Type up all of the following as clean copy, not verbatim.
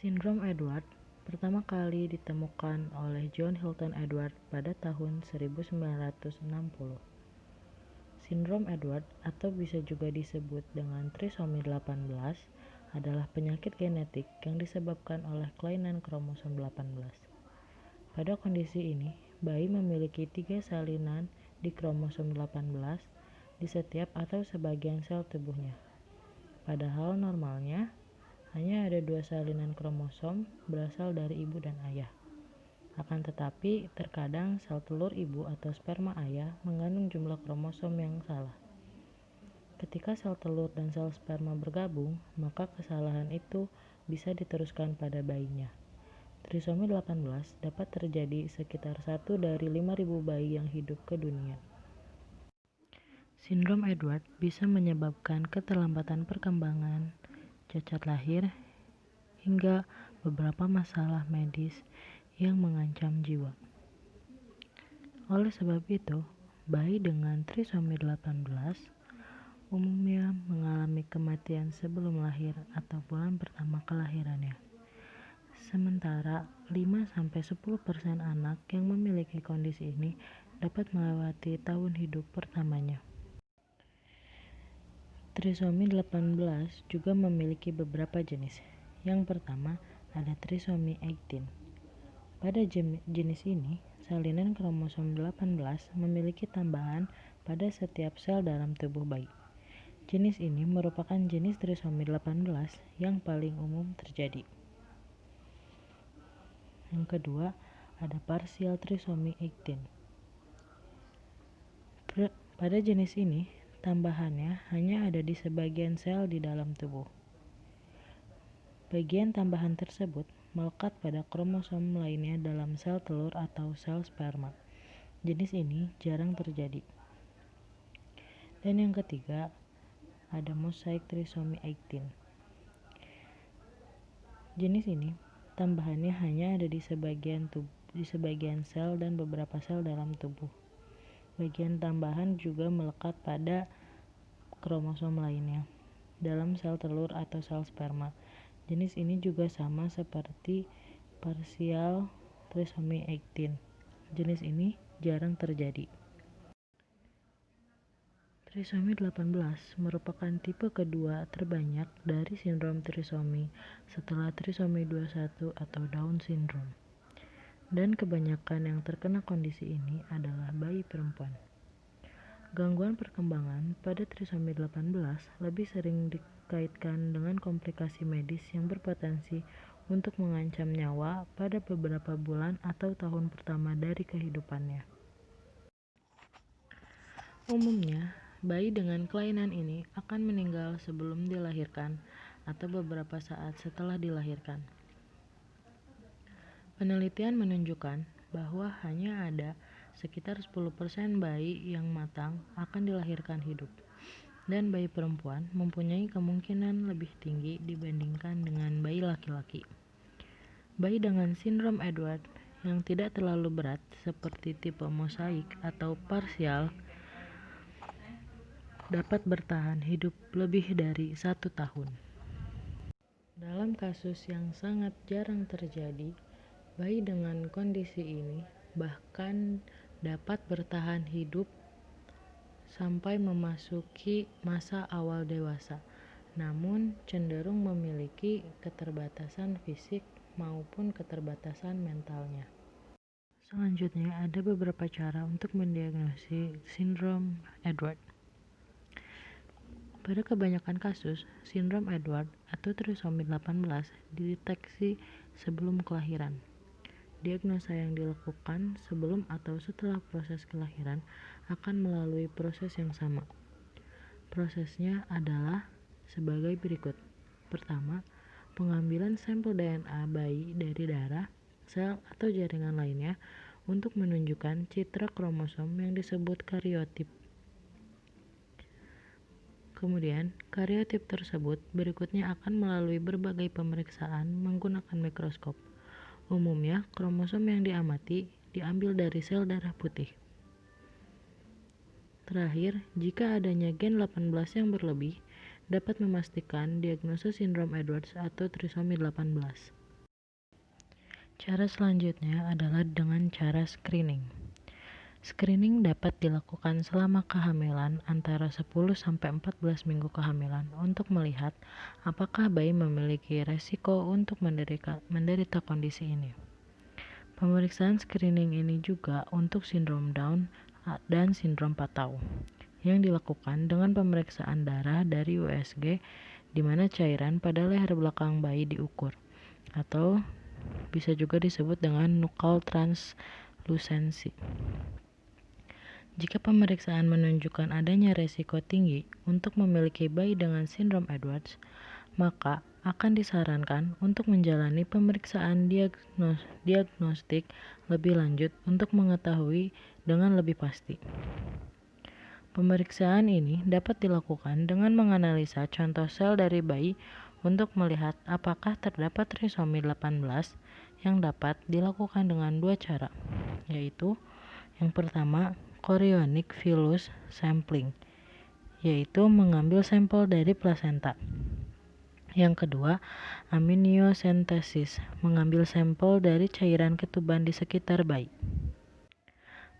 Sindrom Edward pertama kali ditemukan oleh John Hilton Edward pada tahun 1960. Sindrom Edward atau bisa juga disebut dengan trisomi 18 adalah penyakit genetik yang disebabkan oleh kelainan kromosom 18. Pada kondisi ini, bayi memiliki 3 salinan di kromosom 18 di setiap atau sebagian sel tubuhnya. Padahal normalnya, hanya ada 2 salinan kromosom berasal dari ibu dan ayah. Akan tetapi, terkadang sel telur ibu atau sperma ayah mengandung jumlah kromosom yang salah. Ketika sel telur dan sel sperma bergabung, maka kesalahan itu bisa diteruskan pada bayinya. Trisomi 18 dapat terjadi sekitar 1 dari 5.000 bayi yang hidup ke dunia. Sindrom Edward bisa menyebabkan keterlambatan perkembangan, cacat lahir, hingga beberapa masalah medis yang mengancam jiwa. Oleh sebab itu, bayi dengan trisomi 18 umumnya mengalami kematian sebelum lahir atau bulan pertama kelahirannya. Sementara 5-10% anak yang memiliki kondisi ini dapat melewati tahun hidup pertamanya. Trisomi 18 juga memiliki beberapa jenis. Yang pertama, ada trisomi 18. Pada jenis ini, salinan kromosom 18 memiliki tambahan pada setiap sel dalam tubuh bayi. Jenis ini merupakan jenis trisomi 18 yang paling umum terjadi. Yang kedua, ada partial trisomi 18. Pada jenis ini, tambahannya hanya ada di sebagian sel di dalam tubuh. Bagian tambahan tersebut melekat pada kromosom lainnya dalam sel telur atau sel sperma. Jenis ini jarang terjadi. Dan yang ketiga, ada mosaic trisomi 18. Jenis ini tambahannya hanya ada di sebagian sel dan beberapa sel dalam tubuh. Bagian tambahan juga melekat pada kromosom lainnya dalam sel telur atau sel sperma. Jenis ini juga sama seperti partial trisomi 18. Jenis ini jarang terjadi. Trisomi 18 merupakan tipe kedua terbanyak dari sindrom trisomi setelah trisomi 21 atau Down syndrome. Dan kebanyakan yang terkena kondisi ini adalah bayi perempuan. Gangguan perkembangan pada trisomi 18 lebih sering dikaitkan dengan komplikasi medis yang berpotensi untuk mengancam nyawa pada beberapa bulan atau tahun pertama dari kehidupannya. Umumnya, bayi dengan kelainan ini akan meninggal sebelum dilahirkan atau beberapa saat setelah dilahirkan. Penelitian menunjukkan bahwa hanya ada sekitar 10% bayi yang matang akan dilahirkan hidup, dan bayi perempuan mempunyai kemungkinan lebih tinggi dibandingkan dengan bayi laki-laki. Bayi dengan sindrom Edward yang tidak terlalu berat seperti tipe mosaik atau parsial dapat bertahan hidup lebih dari 1 tahun. Dalam kasus yang sangat jarang terjadi, bayi dengan kondisi ini bahkan dapat bertahan hidup sampai memasuki masa awal dewasa, namun cenderung memiliki keterbatasan fisik maupun keterbatasan mentalnya. Selanjutnya, ada beberapa cara untuk mendiagnosis sindrom Edward. Pada kebanyakan kasus, sindrom Edward atau trisomi 18 dideteksi sebelum kelahiran. Diagnosa yang dilakukan sebelum atau setelah proses kelahiran akan melalui proses yang sama. Prosesnya adalah sebagai berikut. Pertama, pengambilan sampel DNA bayi dari darah, sel, atau jaringan lainnya untuk menunjukkan citra kromosom yang disebut kariotip. Kemudian, kariotip tersebut berikutnya akan melalui berbagai pemeriksaan menggunakan mikroskop. Umumnya, kromosom yang diamati diambil dari sel darah putih. Terakhir, jika adanya gen 18 yang berlebih, dapat memastikan diagnosis sindrom Edwards atau trisomi 18. Cara selanjutnya adalah dengan cara screening. Screening dapat dilakukan selama kehamilan antara 10-14 minggu kehamilan untuk melihat apakah bayi memiliki resiko untuk menderita kondisi ini. Pemeriksaan screening ini juga untuk sindrom Down dan sindrom Patau yang dilakukan dengan pemeriksaan darah dari USG di mana cairan pada leher belakang bayi diukur, atau bisa juga disebut dengan nuchal translucency. Jika pemeriksaan menunjukkan adanya resiko tinggi untuk memiliki bayi dengan sindrom Edwards, maka akan disarankan untuk menjalani pemeriksaan diagnostik lebih lanjut untuk mengetahui dengan lebih pasti. Pemeriksaan ini dapat dilakukan dengan menganalisa contoh sel dari bayi untuk melihat apakah terdapat trisomi 18 yang dapat dilakukan dengan dua cara, yaitu yang pertama, chorionic villus sampling, yaitu mengambil sampel dari plasenta. Yang kedua, amniocentesis, mengambil sampel dari cairan ketuban di sekitar bayi.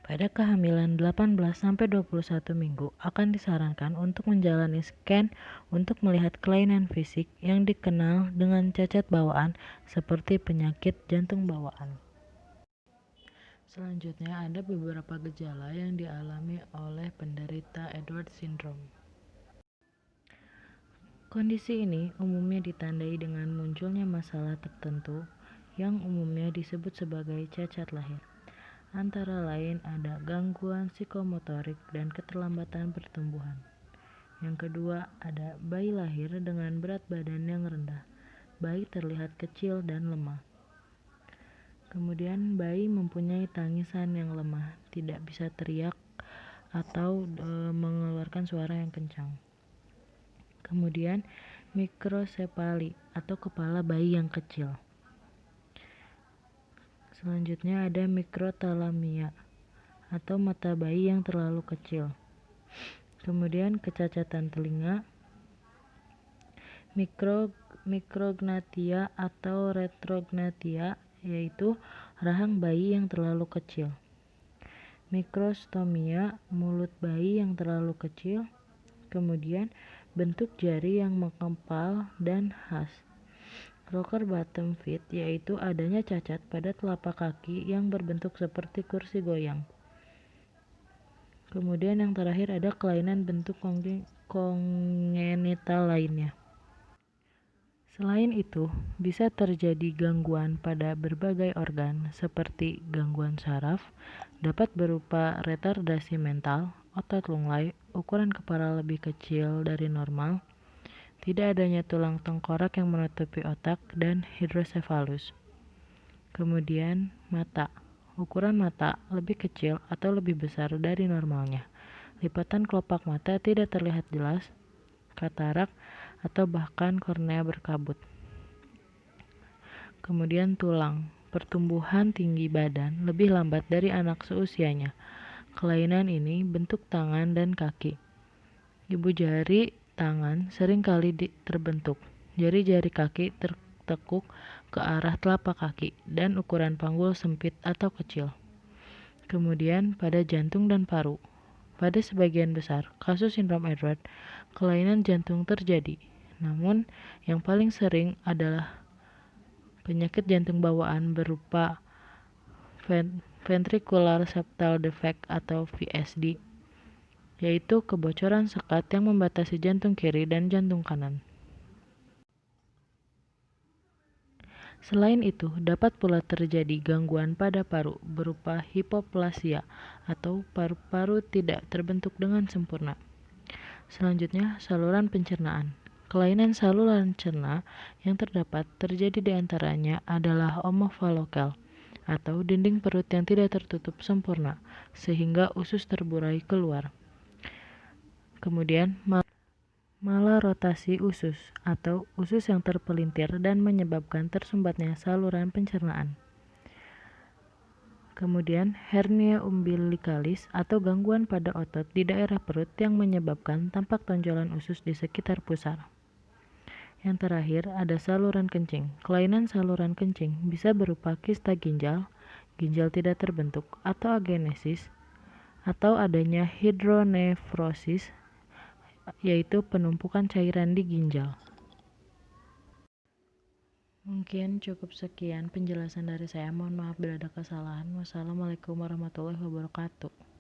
Pada kehamilan 18-21 minggu akan disarankan untuk menjalani scan untuk melihat kelainan fisik yang dikenal dengan cacat bawaan seperti penyakit jantung bawaan. Selanjutnya ada beberapa gejala yang dialami oleh penderita Edwards syndrome. Kondisi ini umumnya ditandai dengan munculnya masalah tertentu yang umumnya disebut sebagai cacat lahir. Antara lain ada gangguan psikomotorik dan keterlambatan pertumbuhan. Yang kedua ada bayi lahir dengan berat badan yang rendah. Bayi terlihat kecil dan lemah. Kemudian bayi mempunyai tangisan yang lemah, tidak bisa teriak atau mengeluarkan suara yang kencang. Kemudian mikrosefali atau kepala bayi yang kecil. Selanjutnya ada mikrothalamia atau mata bayi yang terlalu kecil. Kemudian kecacatan telinga, mikrognathia atau retrognathia, yaitu rahang bayi yang terlalu kecil. Mikrostomia, mulut bayi yang terlalu kecil. Kemudian bentuk jari yang mengempal dan khas. Rocker bottom feet, yaitu adanya cacat pada telapak kaki yang berbentuk seperti kursi goyang. Kemudian yang terakhir ada kelainan bentuk kongenital lainnya. Selain itu, bisa terjadi gangguan pada berbagai organ seperti gangguan saraf, dapat berupa retardasi mental, otot lunglai, ukuran kepala lebih kecil dari normal, tidak adanya tulang tengkorak yang menutupi otak, dan hidrosefalus. Kemudian mata. Ukuran mata lebih kecil atau lebih besar dari normalnya. Lipatan kelopak mata tidak terlihat jelas, katarak, atau bahkan kornea berkabut. Kemudian tulang. Pertumbuhan tinggi badan lebih lambat dari anak seusianya. Kelainan ini bentuk tangan dan kaki. Ibu jari tangan sering kali terbentuk. Jari-jari kaki tertekuk ke arah telapak kaki dan ukuran panggul sempit atau kecil. Kemudian pada jantung dan paru. Pada sebagian besar kasus sindrom Edwards, kelainan jantung terjadi. Namun, yang paling sering adalah penyakit jantung bawaan berupa ventricular septal defect atau VSD, yaitu kebocoran sekat yang membatasi jantung kiri dan jantung kanan. Selain itu, dapat pula terjadi gangguan pada paru berupa hipoplasia atau paru-paru tidak terbentuk dengan sempurna. Selanjutnya, saluran pencernaan. Kelainan saluran cerna yang terjadi di antaranya adalah omphalocele atau dinding perut yang tidak tertutup sempurna sehingga usus terburai keluar. Kemudian malarotasi usus atau usus yang terpelintir dan menyebabkan tersumbatnya saluran pencernaan. Kemudian hernia umbilicalis atau gangguan pada otot di daerah perut yang menyebabkan tampak tonjolan usus di sekitar pusar. Yang terakhir, ada saluran kencing. Kelainan saluran kencing bisa berupa kista ginjal, ginjal tidak terbentuk, atau agenesis, atau adanya hidronefrosis, yaitu penumpukan cairan di ginjal. Mungkin cukup sekian penjelasan dari saya. Mohon maaf bila ada kesalahan. Wassalamualaikum warahmatullahi wabarakatuh.